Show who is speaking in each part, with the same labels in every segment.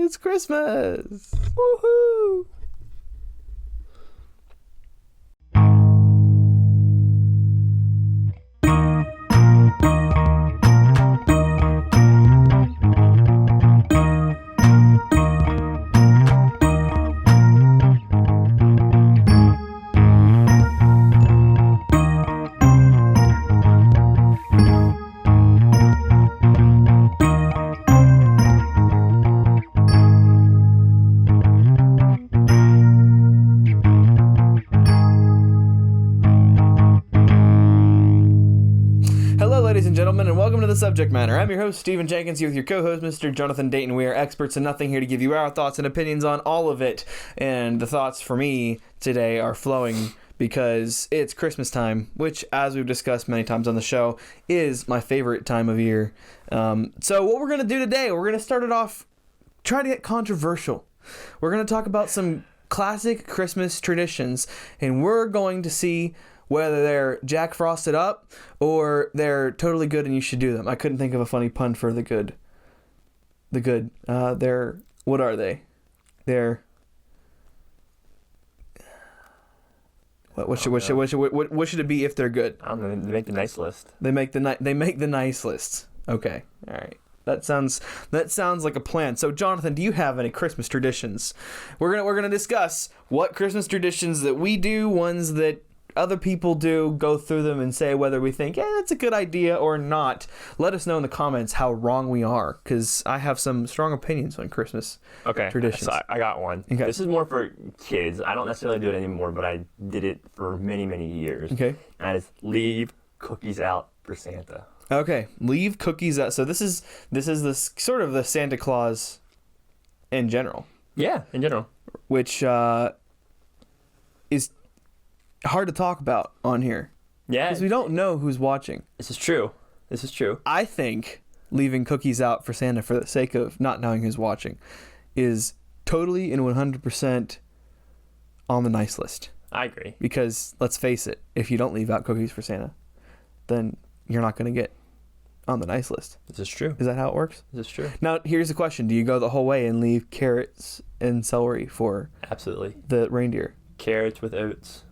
Speaker 1: It's Christmas. Woohoo! The subject matter. I'm your host, Stephen Jenkins, here with your co-host, Mr. Jonathan Dayton. We are experts in nothing here to give you our thoughts and opinions on all of it. And the thoughts for me today are flowing because it's Christmas time, which, as we've discussed many times on the show, is my favorite time of year. So what we're going to do today, we're going to start it off trying to get controversial. We're going to talk about some classic Christmas traditions, and we're going to see whether they're Jack Frosted up or they're totally good and you should do them. I couldn't think of a funny pun for the good. They're, what are they? They're, what should it be if they're good?
Speaker 2: I don't know. They make the nice list.
Speaker 1: They make the nice lists. Okay. All right. That sounds like a plan. So, Jonathan, do you have any Christmas traditions? We're gonna discuss what Christmas traditions that we do, ones that other people do, go through them and say whether we think, yeah, that's a good idea or not. Let us know in the comments how wrong we are, because I have some strong opinions on Christmas traditions.
Speaker 2: So I got one.
Speaker 1: Okay.
Speaker 2: This is more for kids. I don't necessarily do it anymore, but I did it for many, many years.
Speaker 1: Okay.
Speaker 2: And it's leave cookies out for Santa.
Speaker 1: Okay, leave cookies out. So this is the sort of the Santa Claus in general.
Speaker 2: Yeah, in general.
Speaker 1: Which is hard to talk about on here.
Speaker 2: Yeah.
Speaker 1: Because we don't know who's watching.
Speaker 2: This is true.
Speaker 1: I think leaving cookies out for Santa for the sake of not knowing who's watching is totally and 100% on the nice list.
Speaker 2: I agree.
Speaker 1: Because, let's face it, if you don't leave out cookies for Santa, then you're not going to get on the nice list.
Speaker 2: This is true.
Speaker 1: Is that how it works?
Speaker 2: This is true.
Speaker 1: Now, here's the question. Do you go the whole way and leave carrots and celery for
Speaker 2: Absolutely
Speaker 1: the reindeer?
Speaker 2: Carrots with oats.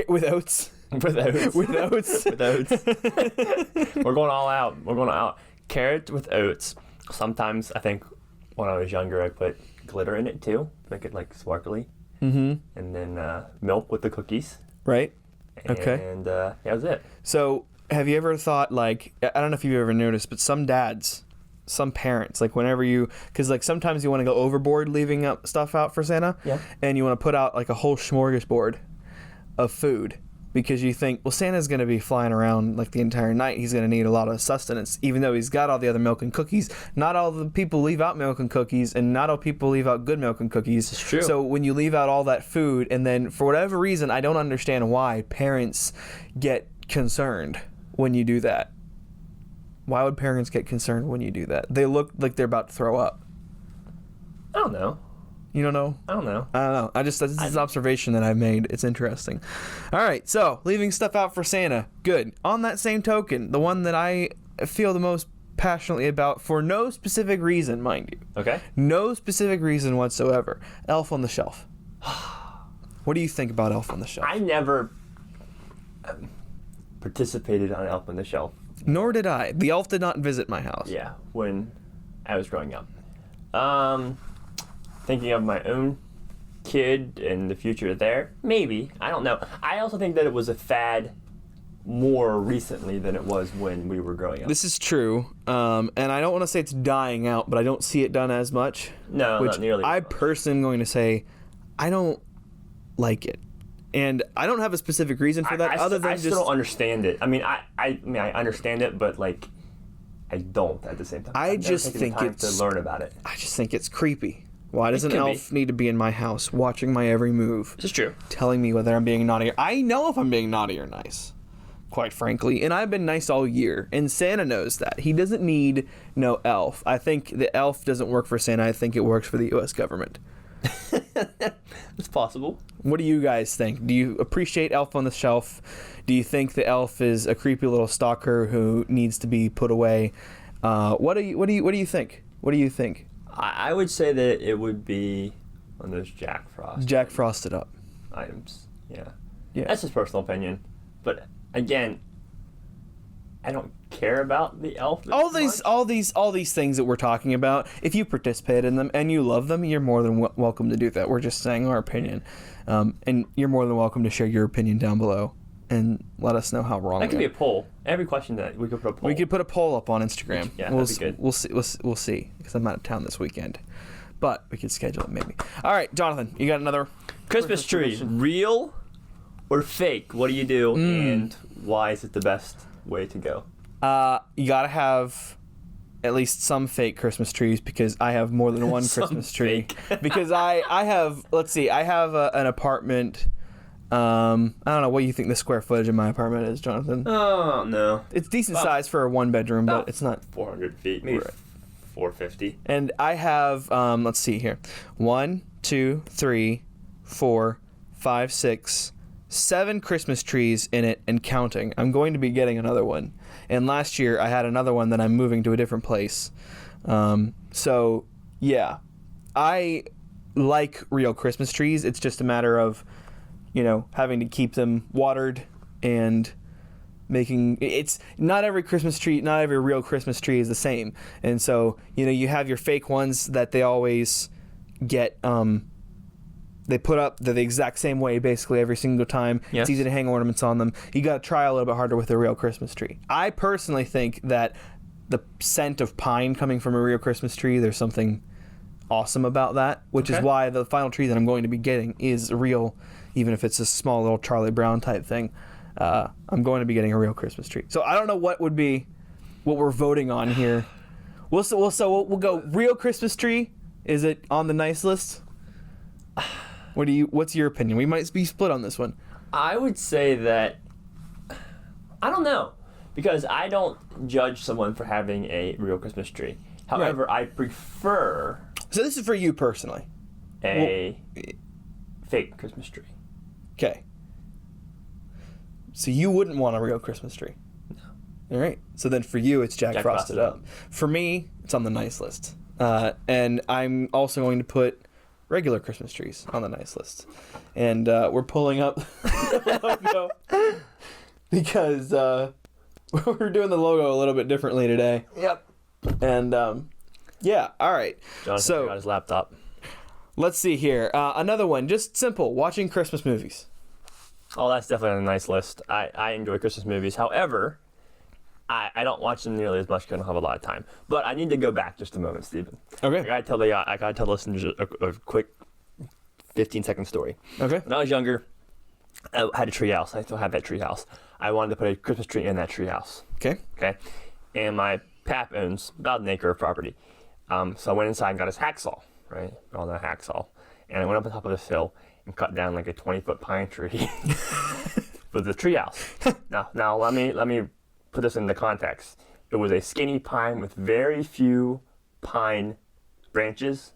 Speaker 1: With oats?
Speaker 2: With oats.
Speaker 1: With oats?
Speaker 2: With oats. We're going all out. Carrots with oats. Sometimes, I think, when I was younger, I put glitter in it, too. Make it, like, sparkly.
Speaker 1: Mm-hmm.
Speaker 2: And then milk with the cookies.
Speaker 1: Right. Okay.
Speaker 2: And that was it.
Speaker 1: So, have you ever thought, like, I don't know if you've ever noticed, but some dads, some parents, like, whenever because, like, sometimes you want to go overboard leaving up stuff out for Santa.
Speaker 2: Yeah.
Speaker 1: And you want to put out, like, a whole smorgasbord of food because you think, well, Santa's going to be flying around like the entire night. He's going to need a lot of sustenance, even though he's got all the other milk and cookies. Not all the people leave out milk and cookies, and not all people leave out good milk and cookies.
Speaker 2: It's true.
Speaker 1: So when you leave out all that food, and then for whatever reason, I don't understand why parents get concerned when you do that. Why would parents get concerned when you do that? They look like they're about to throw up.
Speaker 2: I don't know.
Speaker 1: You don't know?
Speaker 2: I don't know.
Speaker 1: This is an observation that I've made. It's interesting. All right, so leaving stuff out for Santa, good. On that same token, the one that I feel the most passionately about for no specific reason, mind you.
Speaker 2: Okay.
Speaker 1: No specific reason whatsoever. Elf on the Shelf. What do you think about Elf on the Shelf?
Speaker 2: I never participated on Elf on the Shelf.
Speaker 1: Nor did I. The elf did not visit my house.
Speaker 2: Yeah, when I was growing up. Thinking of my own kid and the future there, maybe. I don't know. I also think that it was a fad more recently than it was when we were growing up.
Speaker 1: This is true, and I don't want to say it's dying out, but I don't see it done as much.
Speaker 2: No,
Speaker 1: which
Speaker 2: not nearly.
Speaker 1: I personally am going to say I don't like it, and I don't have a specific reason for that.
Speaker 2: I still don't understand it. I mean, I understand it, but like, I don't at the same time.
Speaker 1: I just think
Speaker 2: to learn about it.
Speaker 1: I just think it's creepy. Why does an elf need to be in my house, watching my every move?
Speaker 2: This is true.
Speaker 1: Telling me whether I'm being naughty or... I know if I'm being naughty or nice, quite frankly. And I've been nice all year. And Santa knows that. He doesn't need no elf. I think the elf doesn't work for Santa. I think it works for the U.S. government.
Speaker 2: It's possible.
Speaker 1: What do you guys think? Do you appreciate Elf on the Shelf? Do you think the elf is a creepy little stalker who needs to be put away? What do you think? What do you think?
Speaker 2: I would say that it would be one of those Jack Frost
Speaker 1: Jack Frosted Up.
Speaker 2: items. Yeah.
Speaker 1: Yeah.
Speaker 2: That's just personal opinion. But again, I don't care about the elf.
Speaker 1: All these things that we're talking about, if you participate in them and you love them, you're more than welcome to do that. We're just saying our opinion, and you're more than welcome to share your opinion down below and let us know how wrong.
Speaker 2: That could
Speaker 1: we
Speaker 2: be a poll. Every question that we could put a poll.
Speaker 1: We could put a poll up on Instagram.
Speaker 2: Yeah,
Speaker 1: we'll,
Speaker 2: that'd be good.
Speaker 1: We'll see because I'm out of town this weekend, but we could schedule it maybe. All right, Jonathan, you got another
Speaker 2: Christmas tree, real or fake? What do you do, and why is it the best way to go?
Speaker 1: You gotta have at least some fake Christmas trees because I have more than one
Speaker 2: Some
Speaker 1: Christmas tree.
Speaker 2: fake.
Speaker 1: Because I have, let's see, I have an apartment. I don't know what you think the square footage of my apartment is, Jonathan.
Speaker 2: Oh no,
Speaker 1: It's decent
Speaker 2: About-
Speaker 1: size for a one bedroom, but
Speaker 2: about
Speaker 1: it's not.
Speaker 2: 400 feet, maybe
Speaker 1: Right.
Speaker 2: 450.
Speaker 1: And I have, let's see here, 1, 2, 3, 4, 5, 6, 7 Christmas trees in it and counting. I'm going to be getting another one. And last year I had another one that I'm moving to a different place. So yeah, I like real Christmas trees. It's just a matter of, having to keep them watered and it's not every Christmas tree, not every real Christmas tree is the same. And so, you have your fake ones that they always get, they put up the exact same way basically every single time.
Speaker 2: Yes.
Speaker 1: It's easy to hang ornaments on them. You got to try a little bit harder with a real Christmas tree. I personally think that the scent of pine coming from a real Christmas tree, there's something awesome about that, which is
Speaker 2: Okay.
Speaker 1: why the final tree that I'm going to be getting is real, even if it's a small little Charlie Brown type thing. I'm going to be getting a real Christmas tree. So I don't know what we're voting on here. We'll go real Christmas tree. Is it on the nice list? What's your opinion? We might be split on this one.
Speaker 2: I would say that I don't know, because I don't judge someone for having a real Christmas tree. However, I prefer
Speaker 1: So this is for you personally.
Speaker 2: a fake Christmas tree.
Speaker 1: Okay. So you wouldn't want a real Christmas tree? No. All right. So then for you, it's Jack Frosted Up. For me, it's on the nice list. And I'm also going to put regular Christmas trees on the nice list. And we're pulling up the logo because we're doing the logo a little bit differently today.
Speaker 2: Yep.
Speaker 1: And yeah, all right.
Speaker 2: Jonathan got his laptop.
Speaker 1: Let's see here. Another one, just simple, watching Christmas movies.
Speaker 2: Oh, that's definitely on the nice list. I enjoy Christmas movies. However, I don't watch them nearly as much because I don't have a lot of time. But I need to go back just a moment, Stephen.
Speaker 1: Okay.
Speaker 2: I gotta tell listeners a quick 15-second story.
Speaker 1: Okay.
Speaker 2: When I was younger, I had a tree house. I still have that tree house. I wanted to put a Christmas tree in that tree house.
Speaker 1: Okay.
Speaker 2: Okay. And my pap owns about an acre of property. So I went inside and got his hacksaw, right? All that hacksaw. And I went up on top of this hill and cut down like a 20-foot pine tree for the treehouse. Now let me put this into context. It was a skinny pine with very few pine branches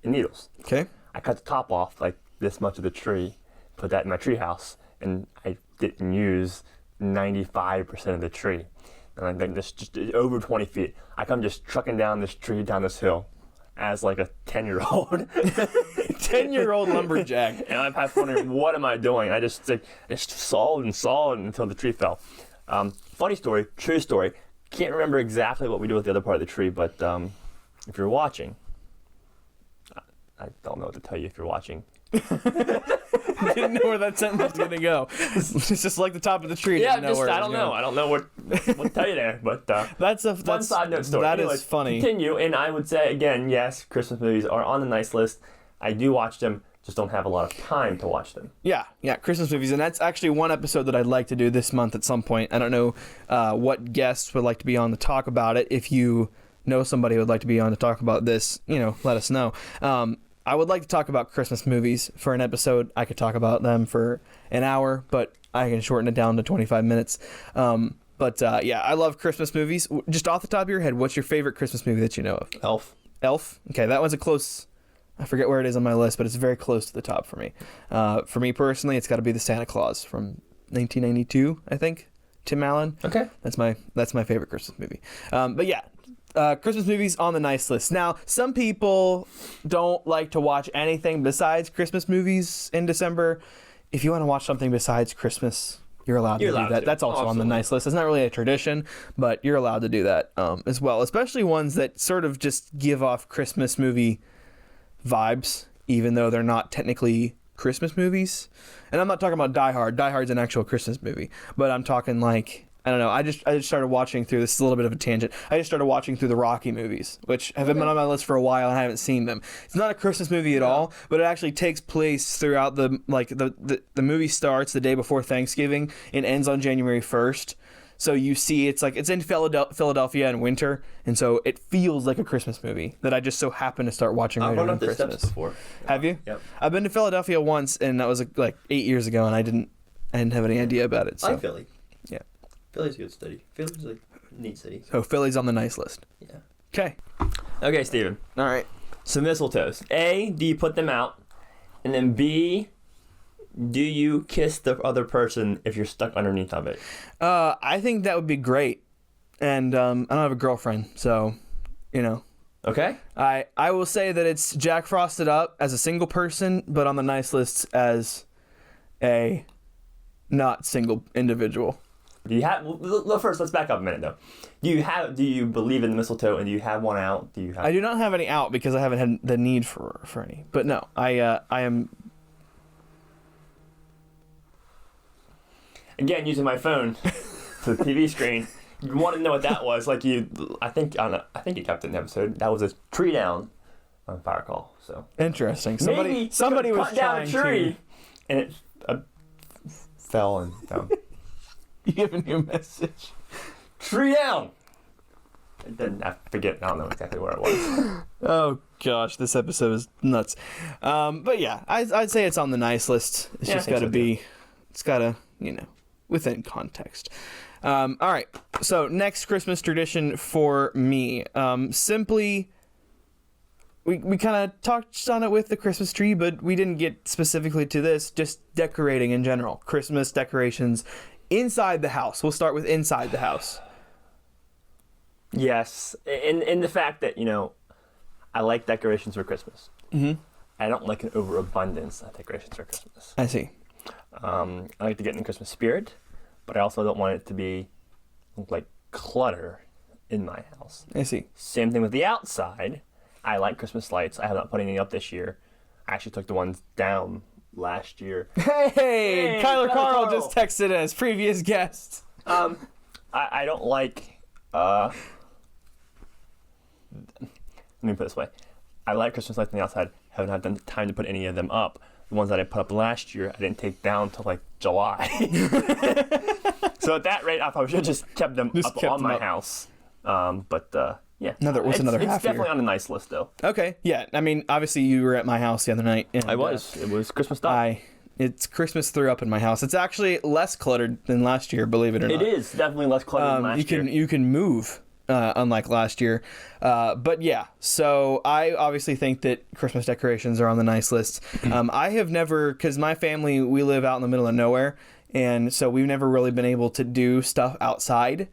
Speaker 2: and needles.
Speaker 1: Okay.
Speaker 2: I cut the top off like this much of the tree, put that in my treehouse, and I didn't use 95% of the tree. And I think this just over 20 feet. I come just trucking down this tree, down this hill, as like a 10-year-old.
Speaker 1: 10-year-old lumberjack.
Speaker 2: And I'm half wondering, what am I doing? I just sawed and sawed until the tree fell. Funny story, true story. Can't remember exactly what we do with the other part of the tree, but if you're watching, I don't know what to tell you if you're watching.
Speaker 1: Didn't know where that sentence was gonna go. It's just like the top of the tree.
Speaker 2: Yeah,
Speaker 1: Didn't know where it
Speaker 2: I
Speaker 1: was
Speaker 2: don't know.
Speaker 1: going.
Speaker 2: I don't know what to tell you there, but
Speaker 1: That's a
Speaker 2: fun side note story.
Speaker 1: That
Speaker 2: Anyways,
Speaker 1: is funny.
Speaker 2: Continue, and I would say again, yes, Christmas movies are on the nice list. I do watch them, just don't have a lot of time to watch them.
Speaker 1: Yeah, Christmas movies, and that's actually one episode that I'd like to do this month at some point. I don't know what guests would like to be on to talk about it. If you know somebody who would like to be on to talk about this, let us know. I would like to talk about Christmas movies for an episode. I could talk about them for an hour, but I can shorten it down to 25 minutes. But I love Christmas movies. Just off the top of your head, what's your favorite Christmas movie that you know of?
Speaker 2: Elf.
Speaker 1: Elf? Okay, that one's a close... I forget where it is on my list, but it's very close to the top for me. For me personally, it's got to be The Santa Claus from 1992, I think. Tim Allen.
Speaker 2: Okay.
Speaker 1: That's my favorite Christmas movie. But yeah, Christmas movies on the nice list. Now, some people don't like to watch anything besides Christmas movies in December. If you want to watch something besides Christmas, you're allowed to do that. That's also on the nice list. It's not really a tradition, but you're allowed to do that as well, especially ones that sort of just give off Christmas movie vibes, even though they're not technically Christmas movies. And I'm not talking about Die Hard. Die Hard's an actual Christmas movie, but I'm talking like, I don't know. I just started watching through. This is a little bit of a tangent. I just started watching through the Rocky movies, which have been on my list for a while, and I haven't seen them. It's not a Christmas movie at all, but it actually takes place throughout the movie starts the day before Thanksgiving and ends on January 1st. So you see, it's in Philadelphia in winter, and so it feels like a Christmas movie that I just so happened to start watching right around Christmas.
Speaker 2: I've run up the steps before.
Speaker 1: Have you?
Speaker 2: Yep.
Speaker 1: I've been to Philadelphia once, and that was like 8 years ago, and I didn't have any idea about it. So.
Speaker 2: I like Philly.
Speaker 1: Yeah.
Speaker 2: Philly's a good city. Philly's a neat city.
Speaker 1: So Philly's on the nice list.
Speaker 2: Yeah.
Speaker 1: Okay.
Speaker 2: Okay, Steven.
Speaker 1: All right.
Speaker 2: So mistletoes. A, do you put them out? And then B, do you kiss the other person if you're stuck underneath of it?
Speaker 1: I think that would be great. And I don't have a girlfriend, so,
Speaker 2: Okay.
Speaker 1: I will say that it's Jack Frosted up as a single person, but on the nice list as a not single individual.
Speaker 2: Do you have? Well, first, let's back up a minute though. Do you believe in the mistletoe, and do you have one out?
Speaker 1: I do not have any out because I haven't had the need for any. But no, I am.
Speaker 2: Again, using my phone to the TV screen. You want to know what that was? I think you kept it in the episode. That was a tree down on Fire Call. So
Speaker 1: interesting.
Speaker 2: Somebody
Speaker 1: was
Speaker 2: cut down a
Speaker 1: trying
Speaker 2: tree,
Speaker 1: to...
Speaker 2: and it fell and down.
Speaker 1: You give a new message.
Speaker 2: Tree down. I forget. I don't know exactly where it was.
Speaker 1: Oh gosh, this episode is nuts. But yeah, I'd say it's on the nice list. It's just got to be. It's got to within context. All right. So next Christmas tradition for me, simply. We kind of touched on it with the Christmas tree, but we didn't get specifically to this. Just decorating in general, Christmas decorations. Inside the house. We'll start with inside the house.
Speaker 2: Yes. In the fact that, I like decorations for Christmas.
Speaker 1: Mm-hmm.
Speaker 2: I don't like an overabundance of decorations for Christmas.
Speaker 1: I see.
Speaker 2: I like to get in the Christmas spirit, but I also don't want it to be like clutter in my house.
Speaker 1: I see.
Speaker 2: Same thing with the outside. I like Christmas lights. I have not put any up this year. I actually took the ones down last year.
Speaker 1: Hey, Kyler Carl just texted us, previous guest.
Speaker 2: I don't like, let me put it this way. I like Christmas lights on the outside. Haven't had the time to put any of them up. The ones that I put up last year, I didn't take down till like July. So at that rate, I probably should have just kept them up on my house. Yeah.
Speaker 1: It's
Speaker 2: definitely on a nice list, though.
Speaker 1: Okay. Yeah. I mean, obviously, you were at my house the other night. And,
Speaker 2: I was. It was Christmas stuff.
Speaker 1: It's Christmas threw up in my house. It's actually less cluttered than last year, believe it or not.
Speaker 2: It is definitely less cluttered than last year.
Speaker 1: You can move, unlike last year. But yeah, so I obviously think that Christmas decorations are on the nice list. I have never, because my family, we live out in the middle of nowhere, and so we've never really been able to do stuff outside.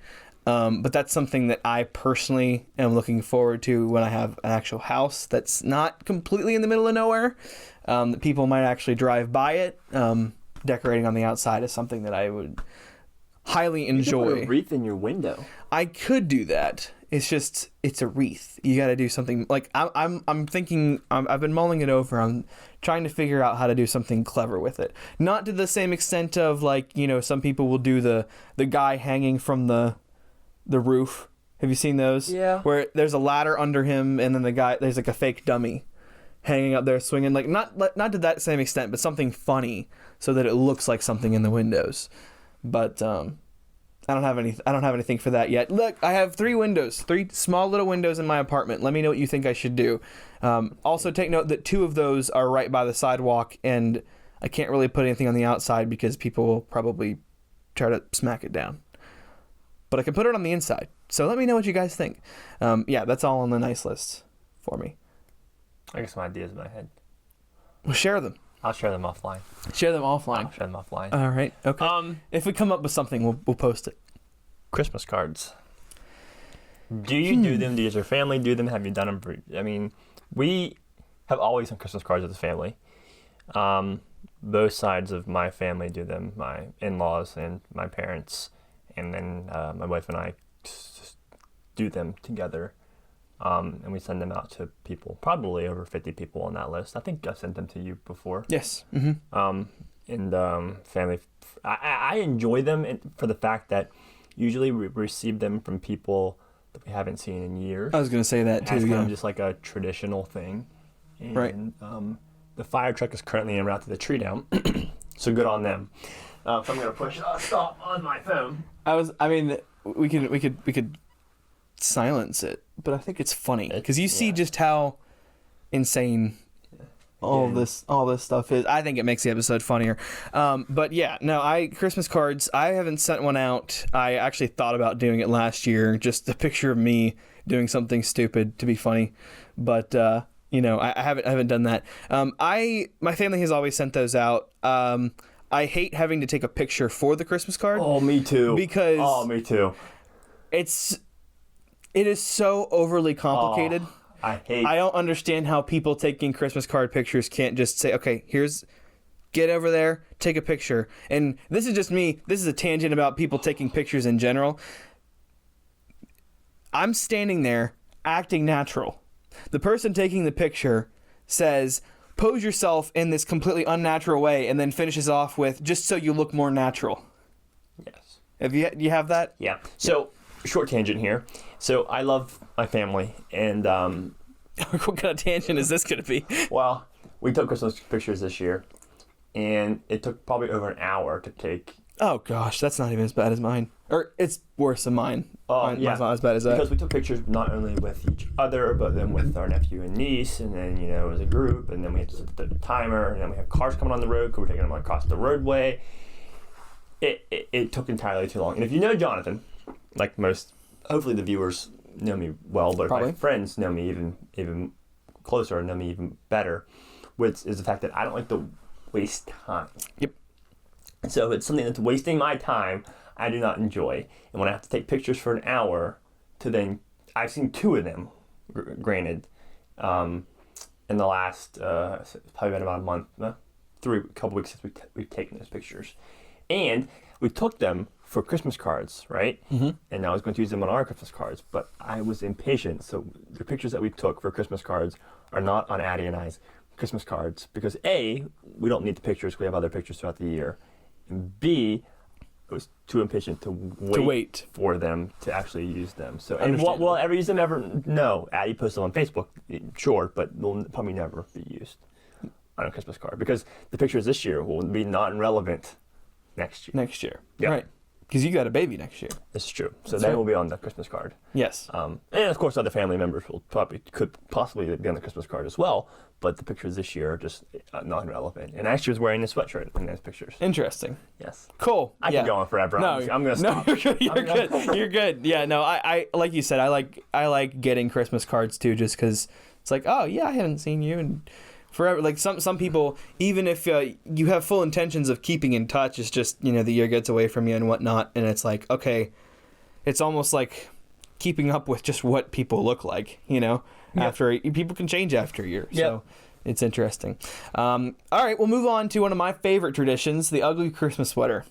Speaker 1: But that's something that I personally am looking forward to when I have an actual house that's not completely in the middle of nowhere. That people might actually drive by it. Decorating on the outside is something that I would highly enjoy.
Speaker 2: You could put a wreath in your window.
Speaker 1: I could do that. It's a wreath. You got to do something like I'm thinking. I've been mulling it over. I'm trying to figure out how to do something clever with it. Not to the same extent of some people will do the guy hanging from the roof. Have you seen those?
Speaker 2: Yeah.
Speaker 1: Where there's a ladder under him, and then there's like a fake dummy hanging up there swinging. Like not to that same extent, but something funny so that it looks like something in the windows. But I don't have anything for that yet. Look, I have 3 small little windows in my apartment. Let me know what you think I should do. Also take note that 2 of those are right by the sidewalk, and I can't really put anything on the outside because people will probably try to smack it down. But I can put it on the inside. So let me know what you guys think. Yeah, that's all on the nice list for me.
Speaker 2: I got some ideas in my head.
Speaker 1: Well, share them.
Speaker 2: I'll share them offline.
Speaker 1: All right. Okay. If we come up with something, we'll post it.
Speaker 2: Christmas cards. Do you do them? Does your family do them? Have you done them? I mean, we have always done Christmas cards as a family. Both sides of my family do them. My in-laws and my parents, and then my wife and I just do them together. And we send them out to people, probably over 50 people on that list. I think I've sent them to you before.
Speaker 1: Yes. Mm-hmm.
Speaker 2: Family, I enjoy them for the fact that usually we receive them from people that we haven't seen in years.
Speaker 1: I was going to say that too.
Speaker 2: It's kind
Speaker 1: Yeah.
Speaker 2: of just like a traditional thing. And,
Speaker 1: Right.
Speaker 2: The fire truck is currently en route to the tree down, so good on them. So I'm gonna push stop on my phone.
Speaker 1: We could silence it, but I think it's funny because you see just how insane all this stuff is. I think it makes the episode funnier. But yeah, no, Christmas cards, I haven't sent one out. I actually thought about doing it last year, just a picture of me doing something stupid to be funny, but I haven't done that. My family has always sent those out. I hate having to take a picture for the Christmas card.
Speaker 2: Oh, me too.
Speaker 1: Because
Speaker 2: me too.
Speaker 1: it is so overly complicated.
Speaker 2: I
Speaker 1: don't understand how people taking Christmas card pictures can't just say, okay, get over there, take a picture. And this is just me. This is a tangent about people taking pictures in general. I'm standing there acting natural. The person taking the picture says, pose yourself in this completely unnatural way, and then finishes off with, just so you look more natural.
Speaker 2: Yes.
Speaker 1: Do you have that?
Speaker 2: Yeah. So, short tangent here. So, I love my family, and
Speaker 1: What kind of tangent is this going to be?
Speaker 2: well, we took Christmas pictures this year, and it took probably over an hour to take.
Speaker 1: Oh gosh, that's not even as bad as mine. Or it's worse than mine. Mine's not as bad as that.
Speaker 2: Because we took pictures not only with each other, but then with our nephew and niece, and then, as a group, and then we had to set the timer, and then we have cars coming on the road because we're taking them across the roadway. It took entirely too long. And if you know Jonathan, like most, hopefully the viewers know me well, but
Speaker 1: Probably.
Speaker 2: if my friends know me even closer and know me even better, which is the fact that I don't like to waste time.
Speaker 1: Yep.
Speaker 2: So if it's something that's wasting my time, I do not enjoy. And when I have to take pictures for an hour to then, I've seen two of them, granted, in the last, probably been about a month, couple weeks since we've taken those pictures. And we took them for Christmas cards, right? Mm-hmm. And I was going to use them on our Christmas cards, but I was impatient. So the pictures that we took for Christmas cards are not on Addie and I's Christmas cards because A, we don't need the pictures. We have other pictures throughout the year. And B, I was too impatient to wait for them to actually use them. So, and will I ever use them ever? No. Addie posted them on Facebook, sure, but they'll probably never be used on a Christmas card because the pictures this year will be non-relevant next year.
Speaker 1: Yep. Right. Because you got a baby next year.
Speaker 2: This is true. So they will be on the Christmas card.
Speaker 1: Yes.
Speaker 2: And of course, other family members could possibly be on the Christmas card as well. But the pictures this year are just non-relevant. And Ashley was wearing a sweatshirt in those pictures.
Speaker 1: Interesting.
Speaker 2: Yes.
Speaker 1: Cool.
Speaker 2: I can go on forever.
Speaker 1: No,
Speaker 2: I'm gonna stop.
Speaker 1: No, you're good. You're good. Yeah. No, I like you said. I like getting Christmas cards too, just because it's like, oh yeah, I haven't seen you in forever. Like some people, even if you have full intentions of keeping in touch, it's just the year gets away from you and whatnot, and it's like, okay, it's almost like keeping up with just what people look like, after people can change after a year.
Speaker 2: Yep.
Speaker 1: So it's interesting. All right, we'll move on to one of my favorite traditions, the ugly Christmas sweater.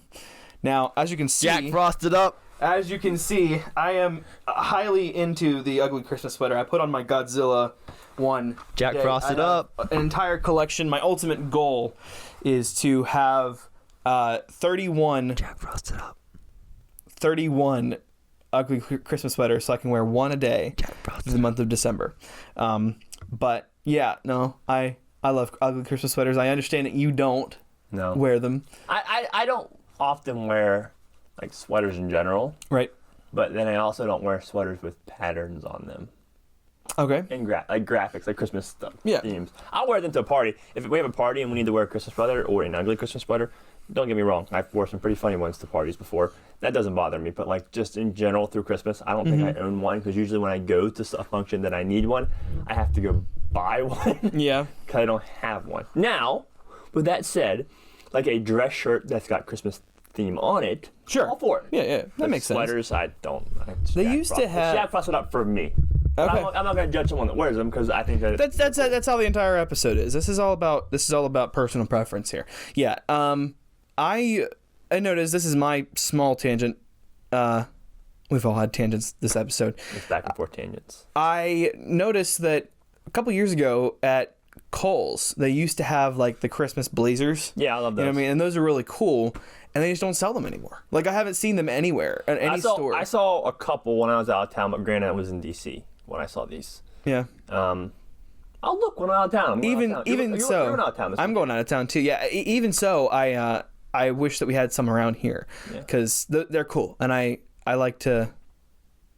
Speaker 1: Now, as you can see,
Speaker 2: Jack Frosted up.
Speaker 1: As you can see, I am highly into the ugly Christmas sweater. I put on my Godzilla one.
Speaker 2: Jack
Speaker 1: today.
Speaker 2: Frosted
Speaker 1: I have
Speaker 2: up.
Speaker 1: An entire collection. My ultimate goal is to have 31
Speaker 2: Jack Frosted up.
Speaker 1: 31 ugly Christmas sweaters so I can wear one a day for the month of December. But yeah, no, I love ugly Christmas sweaters. I understand that you don't wear them.
Speaker 2: I don't often wear like sweaters in general,
Speaker 1: Right.
Speaker 2: but then I also don't wear sweaters with patterns on them
Speaker 1: Okay.
Speaker 2: and like graphics, like Christmas stuff,
Speaker 1: Yeah.
Speaker 2: themes. I'll wear them to a party. If we have a party and we need to wear a Christmas sweater or an ugly Christmas sweater, don't get me wrong, I've worn some pretty funny ones to parties before. That doesn't bother me, but like just in general through Christmas, I don't think I own one because usually when I go to a function that I need one, I have to go buy one.
Speaker 1: Yeah.
Speaker 2: Because I don't have one. Now, with that said, like a dress shirt that's got Christmas theme on it,
Speaker 1: Sure.
Speaker 2: all for it.
Speaker 1: Yeah, that makes sense.
Speaker 2: Sweaters, I don't.
Speaker 1: They used to have.
Speaker 2: Jack fuss it up for me. But
Speaker 1: Okay.
Speaker 2: I'm not going to judge someone that wears them because I think that
Speaker 1: That's how the entire episode is. This is all about personal preference here. Yeah. I noticed, this is my small tangent. We've all had tangents this episode.
Speaker 2: it's back and forth tangents.
Speaker 1: I noticed that a couple years ago at Kohl's, they used to have like the Christmas blazers.
Speaker 2: Yeah, I love those.
Speaker 1: You know what I mean? And those are really cool. And they just don't sell them anymore. Like, I haven't seen them anywhere at any store.
Speaker 2: I saw a couple when I was out of town, but granted, I was in D.C. when I saw these.
Speaker 1: Yeah.
Speaker 2: I'll look when I'm out of town. I'm going out of town.
Speaker 1: Even so,
Speaker 2: you're out of town this
Speaker 1: I'm
Speaker 2: weekend.
Speaker 1: going out of town too. Yeah. Even so, I wish that we had some around here because they're cool, and I like to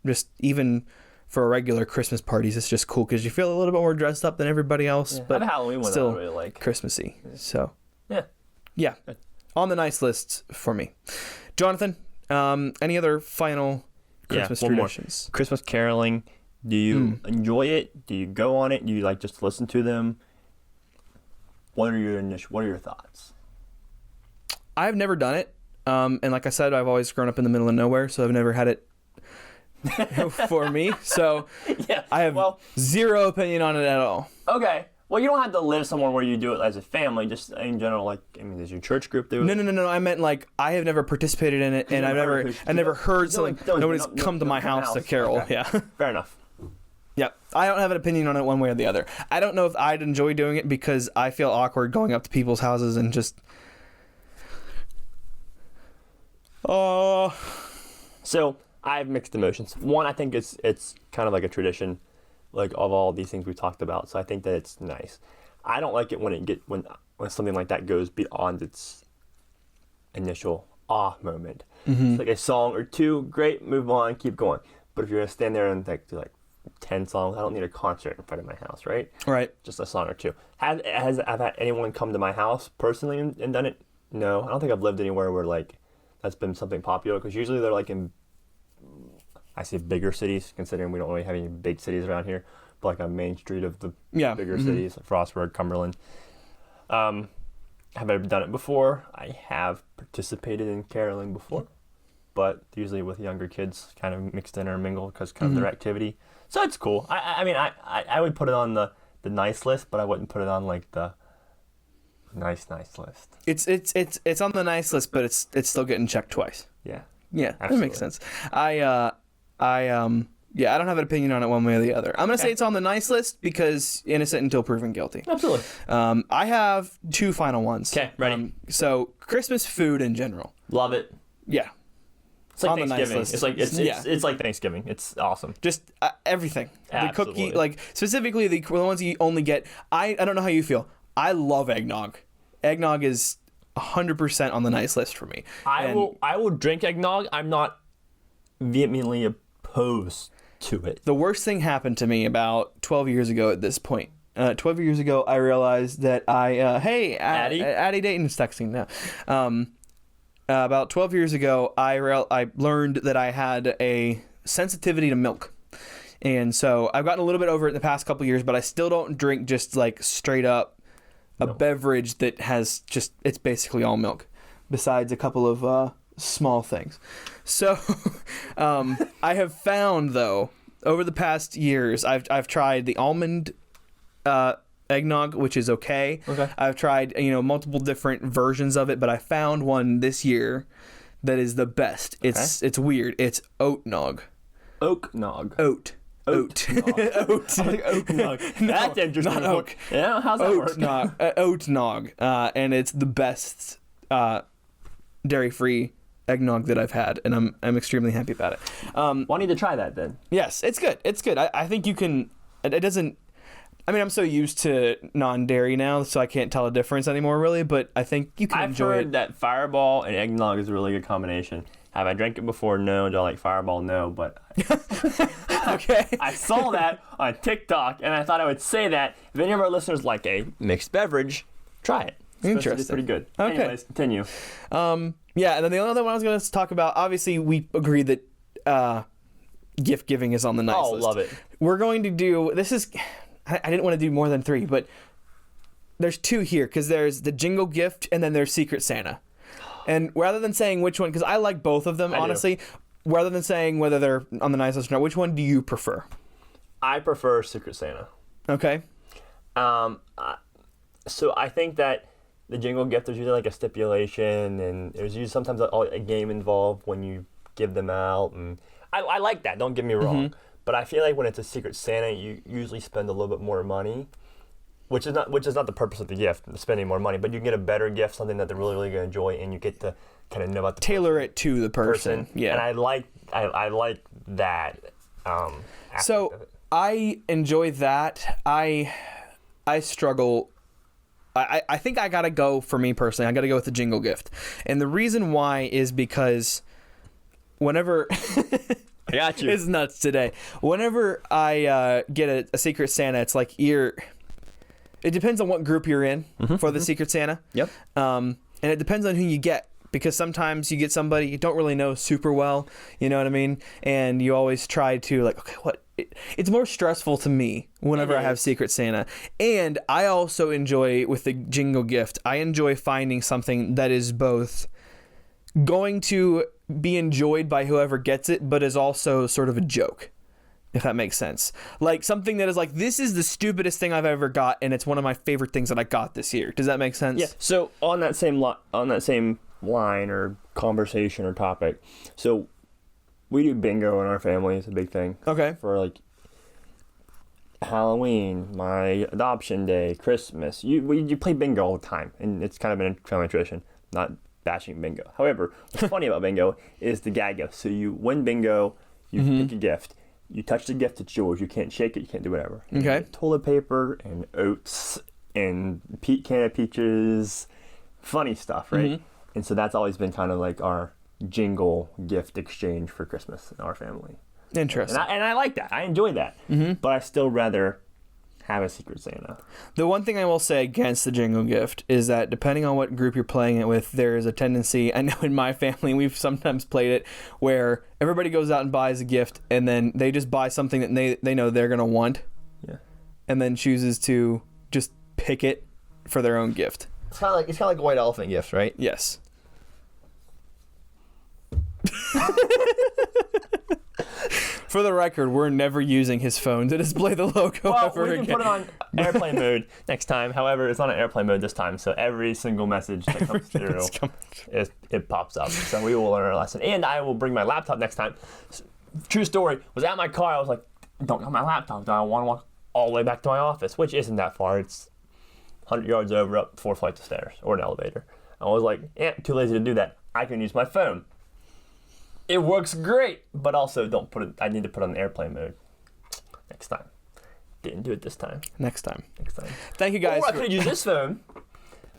Speaker 1: just, even for regular Christmas parties, it's just cool because you feel a little bit more dressed up than everybody else, but
Speaker 2: I have a Halloween one
Speaker 1: still
Speaker 2: that I really like.
Speaker 1: Christmassy. So
Speaker 2: Yeah.
Speaker 1: on the nice list for me. Jonathan, any other final Christmas
Speaker 2: one more.
Speaker 1: traditions?
Speaker 2: Christmas caroling. Do you enjoy it? Do you go on it? Do you like just listen to them? What are your thoughts?
Speaker 1: I've never done it. And like I said, I've always grown up in the middle of nowhere, so I've never had it for me. So
Speaker 2: Yeah.
Speaker 1: I have zero opinion on it at all.
Speaker 2: Okay. Well, you don't have to live somewhere where you do it as a family. Just in general, like, I mean, does your church group do it?
Speaker 1: No. I meant, like, I have never participated in it, and I've never heard something. Nobody's come to my house to carol.
Speaker 2: Okay.
Speaker 1: Yeah.
Speaker 2: Fair enough.
Speaker 1: Yeah. I don't have an opinion on it one way or the other. I don't know if I'd enjoy doing it because I feel awkward going up to people's houses and just.
Speaker 2: So I have mixed emotions. One, I think it's kind of like a tradition, like of all these things we've talked about. So I think that it's nice. I don't like it when something like that goes beyond its initial moment. It's like a song or two, great, move on, keep going. But if you're gonna stand there and do like 10 songs, I don't need a concert in front of my house, right?
Speaker 1: Right.
Speaker 2: Just a song or two. I've had anyone come to my house personally and done it? No, I don't think I've lived anywhere where like that's been something popular, because usually they're like in, I say bigger cities, considering we don't really have any big cities around here, but like a main street of the bigger cities, like Frostburg, Cumberland. Have I done it before? I have participated in caroling before, but usually with younger kids, kind of mixed in or mingled because kind of their activity. So it's cool. I mean, I would put it on the nice list, but I wouldn't put it on like the nice list.
Speaker 1: It's on the nice list, but it's still getting checked twice.
Speaker 2: Yeah.
Speaker 1: Yeah,
Speaker 2: Absolutely.
Speaker 1: that makes sense. I don't have an opinion on it one way or the other. I'm gonna say it's on the nice list because innocent until proven guilty.
Speaker 2: Absolutely.
Speaker 1: I have two final ones.
Speaker 2: Okay, ready.
Speaker 1: So Christmas food in general.
Speaker 2: Love it.
Speaker 1: Yeah,
Speaker 2: It's like
Speaker 1: On the nice
Speaker 2: Thanksgiving.
Speaker 1: list.
Speaker 2: It's like Thanksgiving. It's awesome.
Speaker 1: just everything.
Speaker 2: Absolutely.
Speaker 1: The cookie, like specifically the ones you only get. I don't know how you feel. I love eggnog. Eggnog is 100% on the nice list for me.
Speaker 2: I will drink eggnog. I'm not vehemently opposed to it.
Speaker 1: The worst thing happened to me about 12 years ago at this point. 12 years ago, I realized that Addie Dayton's texting now. About 12 years ago, I learned that I had a sensitivity to milk. And so I've gotten a little bit over it in the past couple years, but I still don't drink just like straight up a beverage that has just, it's basically all milk, besides a couple of small things. So I have found, though, over the past years, I've tried the almond eggnog, which is okay. I've tried multiple different versions of it, but I found one this year that is the best. It's weird. It's oat nog.
Speaker 2: Oak nog.
Speaker 1: Oat. Oat.
Speaker 2: Oat. Oak nog. That's interesting.
Speaker 1: Not oak.
Speaker 2: Yeah, how's that work?
Speaker 1: Oat nog. And it's the best dairy-free eggnog that I've had, and I'm extremely happy about it.
Speaker 2: Well, I need to try that then.
Speaker 1: Yes, it's good. It's good. I think you can. It doesn't. I mean, I'm so used to non-dairy now, so I can't tell a difference anymore, really. But I think you can enjoy it.
Speaker 2: I've heard that Fireball and eggnog is a really good combination. Have I drank it before? No. Do I like Fireball? No. But
Speaker 1: Okay.
Speaker 2: I saw that on TikTok, and I thought I would say that if any of our listeners like a mixed beverage, try it.
Speaker 1: Interesting.
Speaker 2: It's pretty good.
Speaker 1: Okay.
Speaker 2: Anyways, continue.
Speaker 1: Yeah, and then the other one I was going to talk about, obviously, we agreed that gift giving is on the nice list.
Speaker 2: Love it.
Speaker 1: We're going to do, I didn't want to do more than 3, but there's 2 here, because there's the Jingle gift, and then there's Secret Santa. And rather than saying which one, because I like both of them,
Speaker 2: I do.
Speaker 1: honestly, rather than saying whether they're on the nice list or not, which one do you prefer?
Speaker 2: I prefer Secret Santa.
Speaker 1: Okay.
Speaker 2: So I think that the jingle gift, there's usually like a stipulation, and there's usually sometimes a game involved when you give them out, and I like that. Don't get me wrong, but I feel like when it's a Secret Santa, you usually spend a little bit more money, which is not the purpose of the gift, spending more money. But you can get a better gift, something that they're really really gonna enjoy, and you get to kind of know about the
Speaker 1: Tailor it to the person. Yeah.
Speaker 2: And I like that.
Speaker 1: So
Speaker 2: aspect of it.
Speaker 1: I enjoy that. I struggle. I think I gotta go, for me personally, I gotta go with the jingle gift. And the reason why is because whenever
Speaker 2: I got you.
Speaker 1: it's nuts today. Whenever I get a Secret Santa, it's like it depends on what group you're in for the Secret Santa.
Speaker 2: Yep.
Speaker 1: And it depends on who you get, because sometimes you get somebody you don't really know super well, you know what I mean? And you always try to like, okay, what? It's more stressful to me whenever I have Secret Santa. And I also enjoy, with the jingle gift, I enjoy finding something that is both going to be enjoyed by whoever gets it, but is also sort of a joke, if that makes sense. Like something that is like, this is the stupidest thing I've ever got, and it's one of my favorite things that I got this year. Does that make sense?
Speaker 2: Yeah. So on that same line or conversation or topic, so we do bingo in our family. It's a big thing.
Speaker 1: Okay.
Speaker 2: For like Halloween, my adoption day, Christmas. You play bingo all the time, and it's kind of been a family tradition. Not bashing bingo. However, what's funny about bingo is the gag gift. So you win bingo, you pick a gift. You touch the gift, it's yours. You can't shake it. You can't do whatever. And you
Speaker 1: Okay.
Speaker 2: get toilet paper and oats and can of peaches, funny stuff, right? And so that's always been kind of like our jingle gift exchange for Christmas in our family.
Speaker 1: Interesting.
Speaker 2: And I like that. I enjoy that. But I still rather have a Secret Santa.
Speaker 1: The one thing I will say against the jingle gift is that depending on what group you're playing it with, there is a tendency, I know in my family we've sometimes played it, where everybody goes out and buys a gift, and then they just buy something that they know they're going to want, and then chooses to just pick it for their own gift.
Speaker 2: It's kind of like a white elephant gift, right?
Speaker 1: Yes. For the record, we're never using his phone to display the logo ever
Speaker 2: we can
Speaker 1: again.
Speaker 2: put it on airplane mode next time. However, it's on an airplane mode this time, so every single message that comes through, it pops up. So we will learn our lesson. And I will bring my laptop next time. True story, was at my car, I was like, don't have my laptop. I want to walk all the way back to my office, which isn't that far. It's 100 yards over, up 4 flights of stairs, or an elevator. I was like, too lazy to do that. I can use my phone. It works great, but also I need to put it on airplane mode next time. Didn't do it this time.
Speaker 1: Next time.
Speaker 2: Thank
Speaker 1: you guys.
Speaker 2: Or I could use this phone,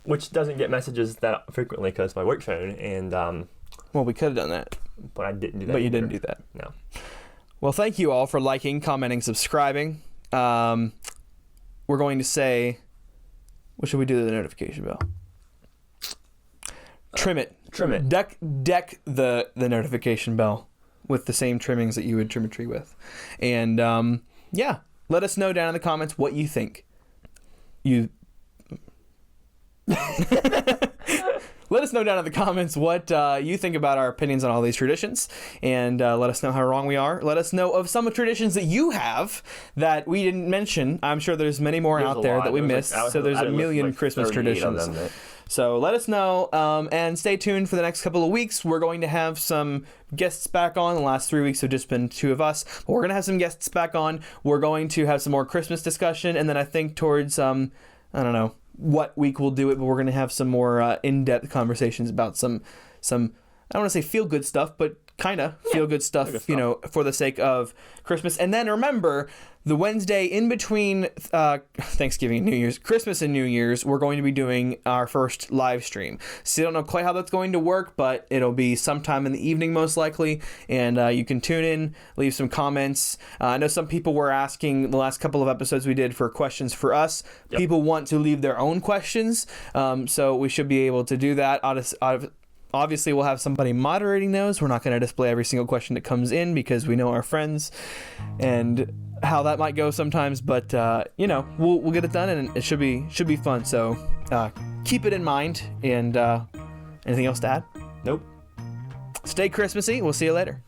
Speaker 2: which doesn't get messages that frequently because it's my work phone, and
Speaker 1: Well, we could have done that.
Speaker 2: but I didn't do that.
Speaker 1: But you
Speaker 2: either.
Speaker 1: didn't do that.
Speaker 2: No.
Speaker 1: Well, thank you all for liking, commenting, subscribing. We're going to say, what should we do to the notification bell? Trim it. Deck the notification bell with the same trimmings that you would trim a tree with. And let us know down in the comments what you think. Let us know down in the comments what you think about our opinions on all these traditions, and let us know how wrong we are. Let us know of some traditions that you have that we didn't mention. I'm sure there's many more out there that we missed. So there's a million Christmas traditions. So let us know, and stay tuned for the next couple of weeks. We're going to have some guests back on. The last 3 weeks have just been two of us. But we're going to have some guests back on. We're going to have some more Christmas discussion, and then I think towards, I don't know what week we'll do it, but we're going to have some more in-depth conversations about some I don't want to say feel-good stuff, but kind of feel-good stuff, for the sake of Christmas. And then remember, the Wednesday in between Thanksgiving and New Year's, Christmas and New Year's, we're going to be doing our first live stream. Still don't know quite how that's going to work, but it'll be sometime in the evening most likely, and you can tune in, leave some comments. I know some people were asking the last couple of episodes we did for questions for us. Yep. People want to leave their own questions, so we should be able to do that. Obviously, we'll have somebody moderating those. We're not going to display every single question that comes in because we know our friends and how that might go sometimes. But we'll get it done, and it should be fun. So keep it in mind. And anything else to add?
Speaker 2: Nope.
Speaker 1: Stay Christmassy. We'll see you later.